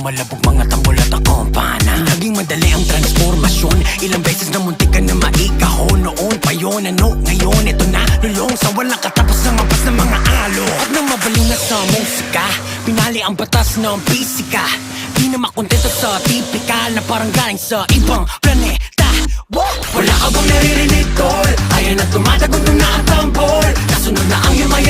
malabog mga tambol at akompana. Naging madali ang transformasyon, ilang beses na muntik ka na maikahon. Noon pa yun, ano ngayon, ito na lulong sa walang katapos na mabas ng mga alo. At nang mabaling na sa musika, pinali ang batas ng pisika. Di na makontento sa tipikal na parang galing sa ibang planeta. Wala ka bang naririnig, tol? Ayan na tumatagod na ang tambol. Kasunod na ang yumayan